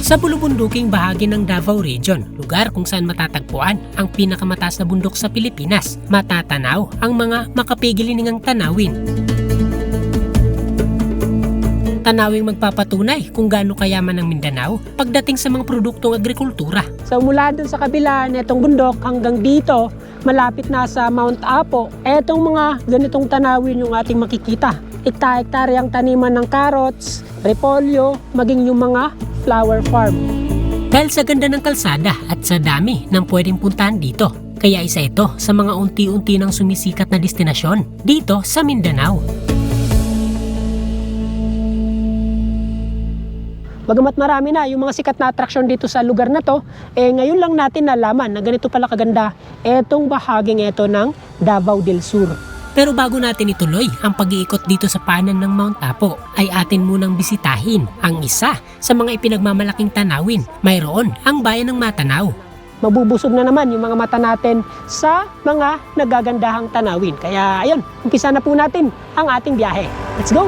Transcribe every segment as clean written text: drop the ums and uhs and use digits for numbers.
Sa bulubunduking bahagi ng Davao Region, lugar kung saan matatagpuan ang pinakamataas na bundok sa Pilipinas, matatanaw ang mga makapigilingang tanawin. Tanawing magpapatunay kung gaano kayaman ang Mindanao pagdating sa mga produktong agrikultura. So mula dun sa kabila nitong bundok hanggang dito, malapit na sa Mount Apo, etong mga ganitong tanawin yung ating makikita. Hektar-hektaryang taniman ng carrots, repolyo, maging yung mga flower farm. Dahil sa ganda ng kalsada at sa dami ng pwedeng puntahan dito, kaya isa ito sa mga unti-unti nang sumisikat na destinasyon dito sa Mindanao. Bagamat marami na yung mga sikat na atraksyon dito sa lugar na to, ngayon lang natin nalaman na ganito pala kaganda etong bahaging ito ng Davao del Sur. Pero bago natin ituloy ang pag-iikot dito sa paanan ng Mount Apo, ay atin munang bisitahin ang isa sa mga ipinagmamalaking tanawin. Mayroon ang bayan ng Matanaw. Mabubusog na naman yung mga mata natin sa mga nagagandahang tanawin. Kaya ayun, umpisa na po natin ang ating biyahe. Let's go!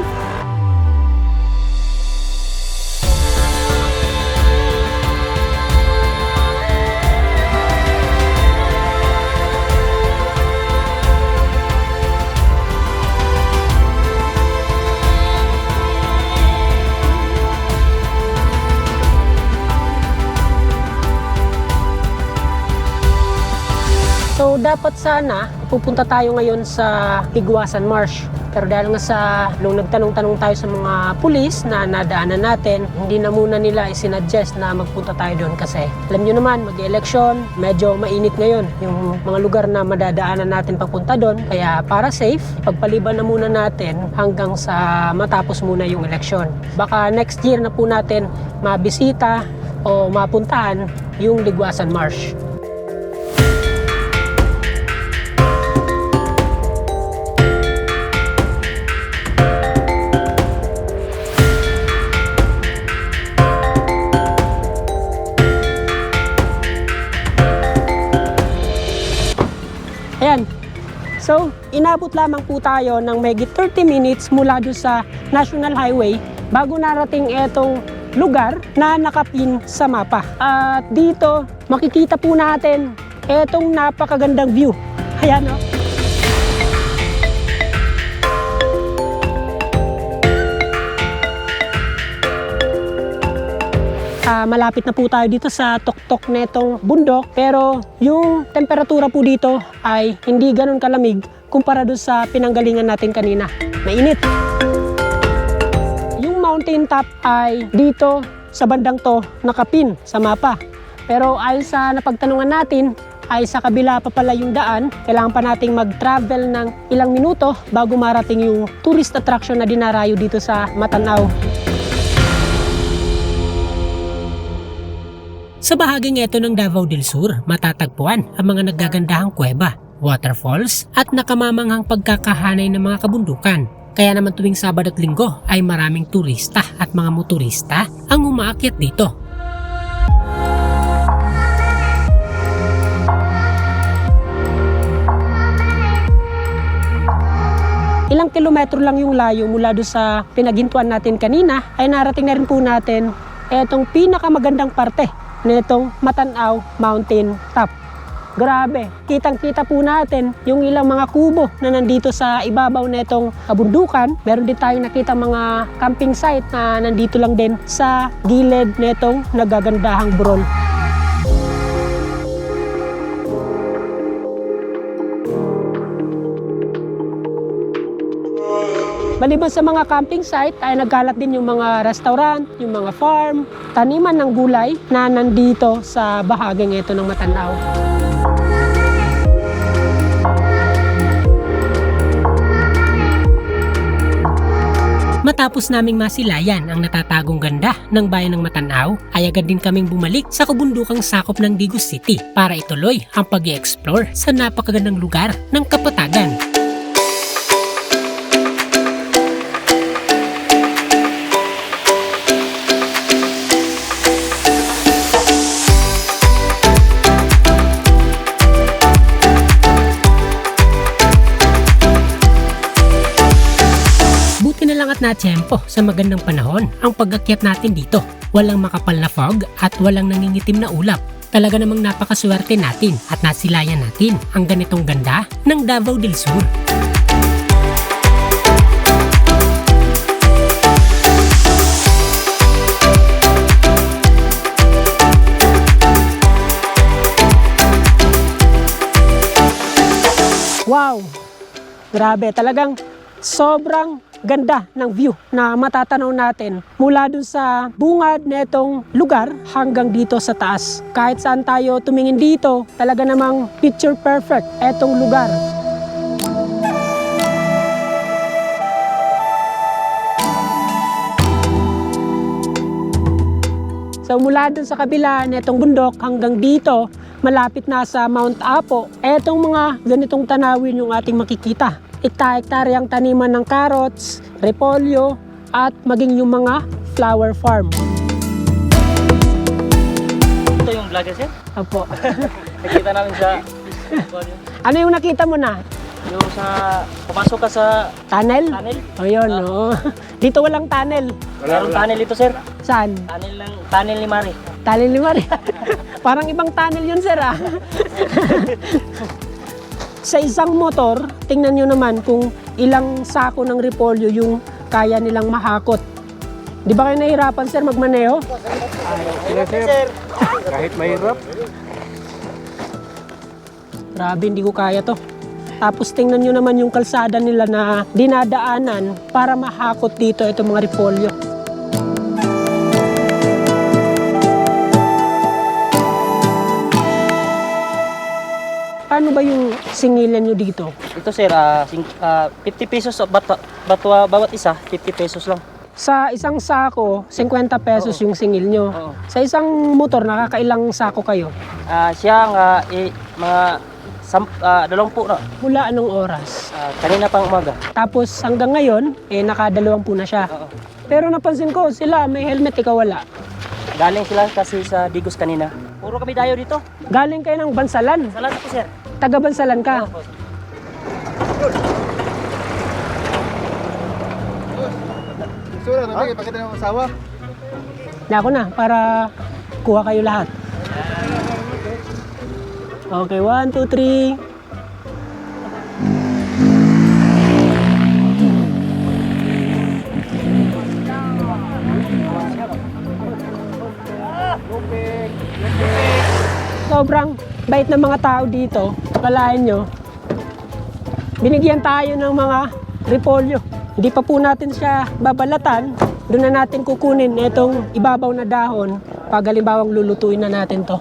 So dapat sana pupunta tayo ngayon sa Higuasan Marsh. Pero dahil nga nung nagtanong-tanong tayo sa mga pulis na nadaanan natin, hindi na muna nila isinuggest na magpunta tayo doon kasi alam nyo naman, mag-election, medyo mainit ngayon yung mga lugar na madadaanan natin papunta doon. Kaya para safe, pagpaliban na muna natin hanggang sa matapos muna yung election. Baka next year na po natin mabisita o mapuntahan yung Higuasan Marsh. Ayan. So, inabot lamang po tayo ng mahigit 30 minutes mula doon sa National Highway bago narating etong lugar na nakapin sa mapa. At dito, makikita po natin etong napakagandang view. Ayan o. Malapit na po tayo dito sa tuktok netong bundok, pero yung temperatura po dito ay hindi ganun kalamig kumpara doon sa pinanggalingan natin kanina. Mainit. Yung mountain top ay dito sa bandang to nakapin sa mapa. Pero ayon sa napagtanungan natin ay sa kabila pa pala yung daan, kailangan pa nating mag-travel ng ilang minuto bago marating yung tourist attraction na dinarayo dito sa Matanaw. Sa bahaging ito ng Davao del Sur, matatagpuan ang mga naggagandahang kuweba, waterfalls at nakamamanghang pagkakahanay ng mga kabundukan. Kaya naman tuwing Sabado at Linggo ay maraming turista at mga motorista ang umaakyat dito. Ilang kilometro lang yung layo mula doon sa pinaghintuan natin kanina ay narating na rin po natin etong pinakamagandang parte nitong Matanaw Mountain Top. Grabe, kitang-kita po natin yung ilang mga kubo na nandito sa ibabaw nitong kabundukan. Meron din tayong nakita mga camping site na nandito lang din sa gilid nitong nagagandahang burol. Maliban sa mga camping site ay nagkalat din yung mga restaurant, yung mga farm, taniman ng gulay na nandito sa bahaging ito ng Matanaw. Matapos naming masilayan ang natatagong ganda ng bayan ng Matanaw, ay agad din kaming bumalik sa kabundukang sakop ng Digos City para ituloy ang pag-i-explore sa napakagandang lugar ng Kapatagan. lang at natsyempo sa magandang panahon ang pag-akyat natin dito. Walang makapal na fog at walang nangingitim na ulap. Talaga namang napakaswerte natin at nasilayan natin ang ganitong ganda ng Davao del Sur. Wow! Grabe, talagang sobrang ganda ng view na matatanaw natin mula dun sa bungad netong lugar hanggang dito sa taas. Kahit saan tayo tumingin dito, talaga namang picture perfect etong lugar. So mula dun sa kabila netong bundok hanggang dito, malapit na sa Mount Apo, etong mga ganitong tanawin yung ating makikita. Hektar-hektaryang taniman ng carrots, repolyo, at maging yung mga flower farm. Ito yung vlogger, sir? Opo. Nakita namin sa... Ano yung nakita mo na? Yung sa... Pumasok ka sa Tunnel? tunnel. O yun, oo. Dito walang tunnel. Mayroong tunnel ito, sir. Saan? Tunnel ni Mari. Tunnel ni Mari. Parang ibang tunnel yun, sir, ah. Sa isang motor, tingnan nyo naman kung ilang sako ng repolyo yung kaya nilang mahakot. Di ba kayo nahihirapan, sir, magmaneho? Sir. Kahit mahirap. Grabe, hindi ko kaya to. Tapos tingnan nyo naman yung kalsada nila na dinadaanan para mahakot dito itong mga repolyo. Paano ba yung singilan nyo dito? Ito, sir, 50 pesos bawat isa, 50 pesos lang. Sa isang sako, 50 pesos yung singil nyo. Oo. Sa isang motor, nakakailang sako kayo? Siya mga 20 na. Mula anong oras? Kanina pang umaga. Tapos hanggang ngayon, naka-20 na siya. Oo. Pero napansin ko, sila may helmet, ikaw wala. Galing sila kasi sa Digos kanina. Puro kami dayo dito. Galing kayo ng Bansalan. Salat ako, sir. Taga Bansalan ka. Opo. Sura, naman, ipakita ng asawa. Na ako na, para kuha kayo lahat. Okay, 1, 2, 3. Sobrang bait ng mga tao dito. Kalahin nyo. Binigyan tayo ng mga repolyo. Hindi pa po natin siya babalatan. Doon na natin kukunin itong ibabaw na dahon pag halimbawang lulutuin na natin to.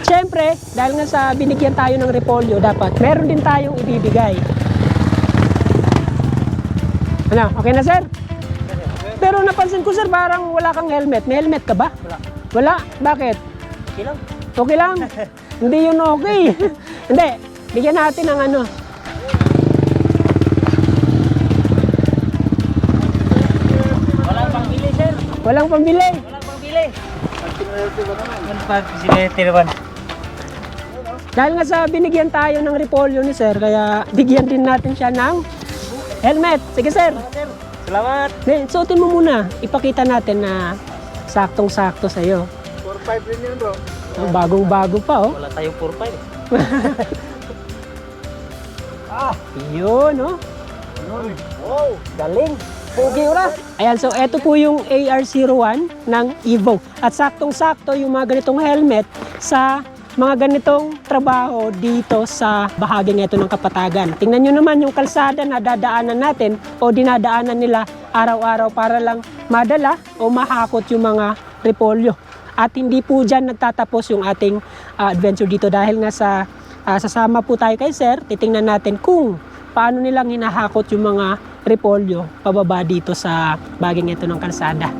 Siyempre, dahil nga sa binigyan tayo ng repolyo, dapat meron din tayong ibibigay. Ano, okay na, sir? Pero napansin ko, sir, parang wala kang helmet. May helmet ka ba? Wala. Wala? Bakit? Okay lang. Okay lang? Hindi yun okay. Hindi, bigyan natin ng ano. Walang pangbili, sir. Walang pambili. Walang pangbili. Ang pag-sinete naman. Dahil nga sa binigyan tayo ng repolyo ni sir, kaya bigyan din natin siya ng helmet. Sige, sir. Sir, salamat. Suotin mo muna. Ipakita natin na saktong-sakto sa'yo. 4-5 rin yan, bro. Bagong-bago pa, oh. Wala tayong 4-5. Yun, oh. Wow! Galing. Pugi ura. Ayan, so eto po yung AR01 ng Evo. At saktong-sakto yung mga ganitong helmet sa mga ganitong trabaho dito sa bahaging ito ng Kapatagan. Tingnan nyo naman yung kalsada na dadaanan natin o dinadaanan nila araw-araw para lang madala o mahakot yung mga repolyo. At hindi po dyan nagtatapos yung ating adventure dito dahil nga sa sasama po tayo kay sir, titingnan natin kung paano nilang hinahakot yung mga repolyo pababa dito sa bahaging ito ng kalsada.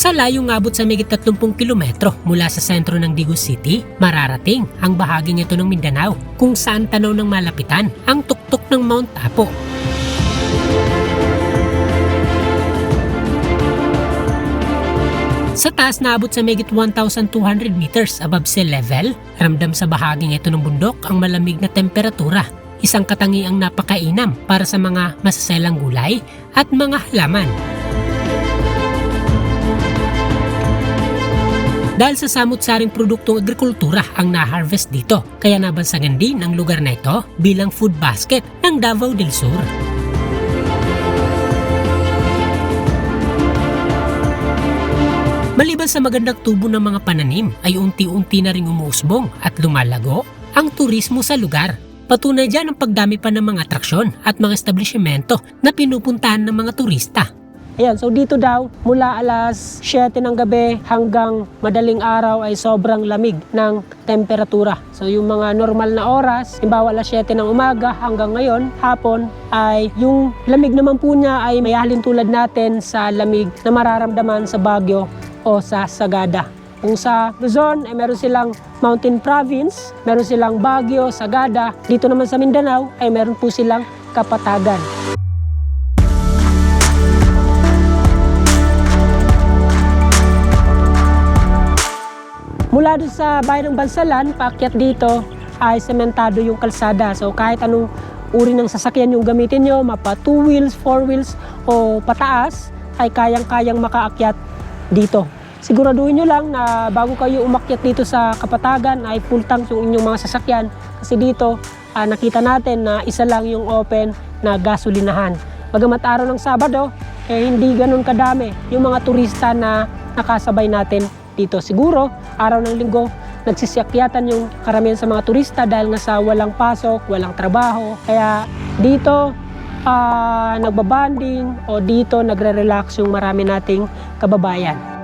Sa layong abot sa mahigit 30 kilometro mula sa sentro ng Digo City, mararating ang bahaging ito ng Mindanao kung saan tanaw ng malapitan ang tuktok ng Mount Apo. Sa taas na abot sa mahigit 1,200 meters above sea level, ramdam sa bahaging ito ng bundok ang malamig na temperatura, isang katangiang napakainam para sa mga masaselang gulay at mga halaman. Dahil sa samut-saring produktong agrikultura ang na-harvest dito, kaya nabansagan din ang lugar na ito bilang food basket ng Davao del Sur. Maliban sa magandang tubo ng mga pananim ay unti-unti na ring umuusbong at lumalago ang turismo sa lugar. Patunay dyan ang pagdami pa ng mga atraksyon at mga establishmento na pinupuntahan ng mga turista. Ayan, so dito daw, mula alas 7 ng gabi hanggang madaling araw ay sobrang lamig ng temperatura. So yung mga normal na oras, halimbawa alas 7 ng umaga hanggang ngayon, hapon, ay yung lamig naman po niya ay may halin tulad natin sa lamig na mararamdaman sa Baguio o sa Sagada. Kung sa Luzon, ay meron silang Mountain Province, meron silang Baguio, Sagada. Dito naman sa Mindanao ay meron po silang Kapatagan. Mula doon sa bayan ng Bansalan, paakyat dito ay sementado yung kalsada. So kahit anong uri ng sasakyan yung gamitin nyo, mapa 2 wheels, 4 wheels o pataas, ay kayang-kayang makaakyat dito. Siguraduhin nyo lang na bago kayo umakyat dito sa Kapatagan ay full tank yung inyong mga sasakyan. Kasi dito nakita natin na isa lang yung open na gasolinahan. Bagamat araw ng Sabado, hindi ganun kadami yung mga turista na nakasabay natin dito. Siguro, araw ng Linggo, nagsisiakyatan yung karamihan sa mga turista dahil nga sa walang pasok, walang trabaho. Kaya dito, nagbabanding o dito nagre-relax yung marami nating kababayan.